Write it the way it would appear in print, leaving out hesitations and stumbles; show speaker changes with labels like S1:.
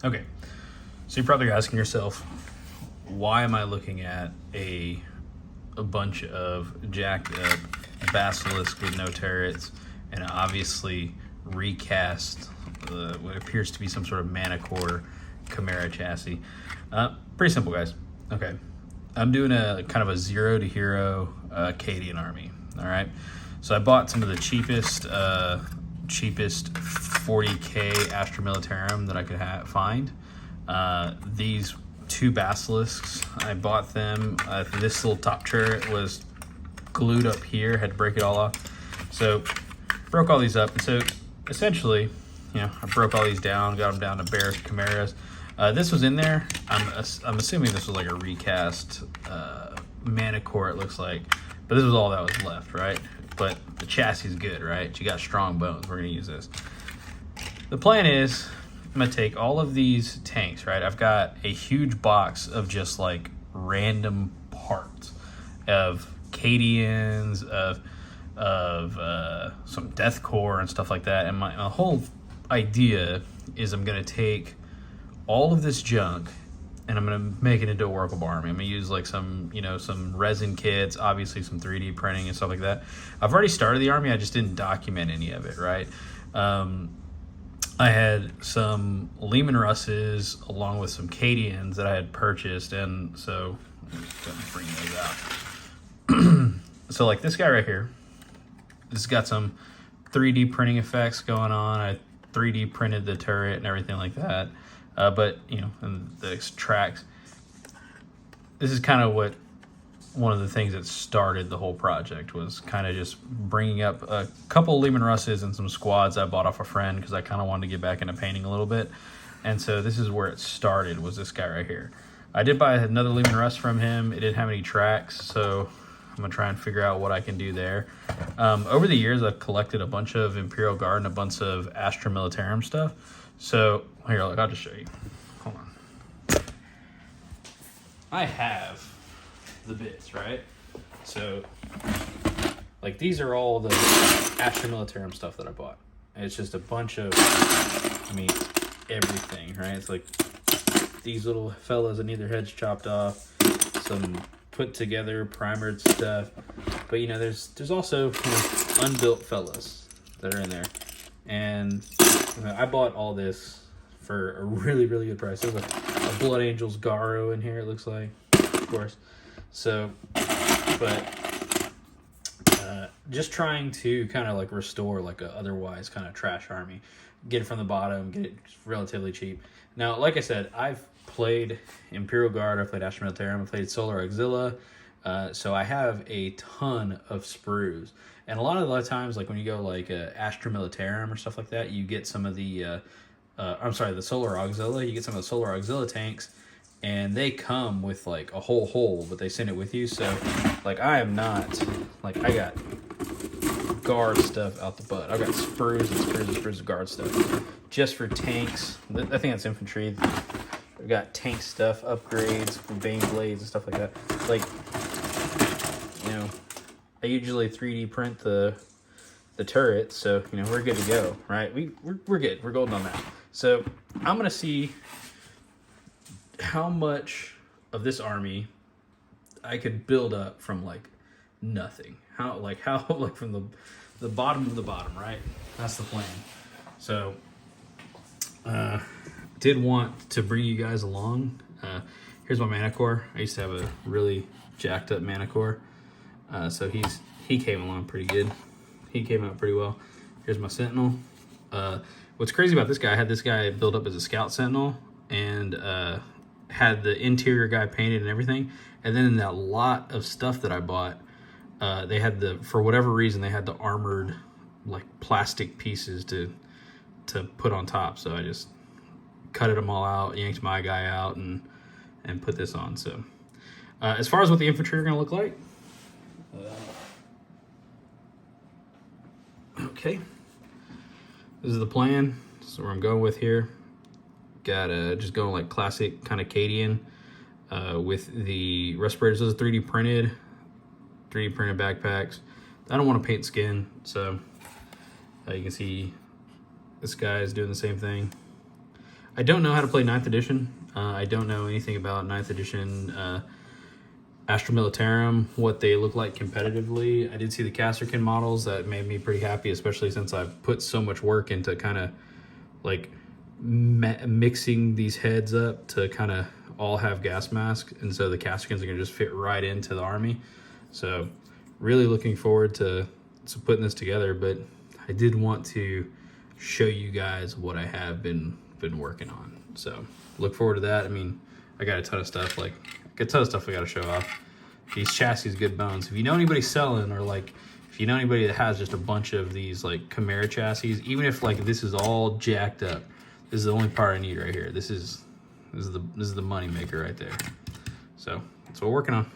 S1: Okay, so you're probably asking yourself, why am I looking at a bunch of jacked up basilisk with no turrets and obviously recast what appears to be some sort of Manicore Chimera chassis? Pretty simple, guys. Okay, I'm doing a kind of a zero to hero Cadian army. All right, so I bought some of the cheapest 40k Astra Militarum that I could find. These two basilisks, I bought them. This little top turret was glued up here, had to break it all off. So broke all these up. And so essentially, I broke all these down, got them down to bare chimeras. This was in there. I'm assuming this was like a recast Manicore, it looks like. But this was all that was left, right? But the chassis is good, right? You got strong bones. We're going to use this. The plan is I'm going to take all of these tanks, right? I've got a huge box of just like random parts of Cadians, of some death core and stuff like that. And my whole idea is I'm going to take all of this junk and I'm going to make it into a workable army. I'm going to use like some resin kits, obviously some 3D printing and stuff like that. I've already started the army. I just didn't document any of it, right? I had some Lehman Russes along with some Cadians that I had purchased. And so I'm just going to bring those out. So like this guy right here, this has got some 3D printing effects going on. I 3D printed the turret and everything like that. But and the tracks. This is kind of what one of the things that started the whole project was kind of just bringing up a couple Lehman Russes and some squads I bought off a friend because I kind of wanted to get back into painting a little bit. And so this is where it started, was this guy right here. I did buy another Lehman Russ from him. It didn't have any tracks, so I'm gonna try and figure out what I can do there. Over the years, I've collected a bunch of Imperial Guard and a bunch of Astra Militarum stuff. So here, look, I'll just show you. Hold on. I have the bits, right? So, like, these are all the Astra Militarum stuff that I bought. It's just a bunch of, everything, right? It's like these little fellas that need their heads chopped off, some put together primered stuff. But, there's also unbuilt fellas that are in there. And I bought all this for a really, really good price. There's a Blood Angels Garo in here, it looks like, of course. So, but just trying to kind of like restore like a otherwise kind of trash army. Get it from the bottom, get it relatively cheap. Now, like I said, I've played Imperial Guard, I've played Astra Militarum, I've played Solar Auxilia. So I have a ton of sprues. And a lot of times, like when you go like Astra Militarum or stuff like that, you get some of the, the Solar Auxilia. You get some of the Solar Auxilia tanks, and they come with like a whole hole, but they send it with you. So, like I am not, like I got guard stuff out the butt. I've got sprues and sprues and sprues of guard stuff. Just for tanks, I think that's infantry. I've got tank stuff, upgrades, Bane blades and stuff like that. Like, I usually 3D print the turret, so we're good to go, right? We're good. We're golden on that. So I'm gonna see how much of this army I could build up from like nothing. How from the bottom of the bottom, right? That's the plan. So did want to bring you guys along. Here's my Manicore. I used to have a really jacked up Manicore. So he came along pretty good. He came out pretty well. Here's my Sentinel. What's crazy about this guy, I had this guy built up as a Scout Sentinel and had the interior guy painted and everything. And then in that lot of stuff that I bought, they had for whatever reason, they had the armored like plastic pieces to put on top. So I just cutted them all out, yanked my guy out, and put this on. So as far as what the infantry are going to look like, okay, this is the plan. So where I'm going with here, got just going like classic kind of Cadian with the respirators. Those are 3D printed backpacks. I don't want to paint skin, so you can see this guy is doing the same thing. I don't know how to play 9th edition. I don't know anything about 9th edition Astra Militarum, what they look like competitively. I did see the Casterkin models. That made me pretty happy, especially since I've put so much work into kind of like mixing these heads up to kind of all have gas mask, and so the Casterkins are going to just fit right into the army. So really looking forward to putting this together, but I did want to show you guys what I have been working on. So look forward to that. I mean, I got a ton of stuff, like a ton of stuff I got to show off. These chassis, good bones. If you know anybody selling, or like if you know anybody that has just a bunch of these like Chimera chassis, even if like this is all jacked up, this is the only part I need right here. This is the money maker right there. So that's what we're working on.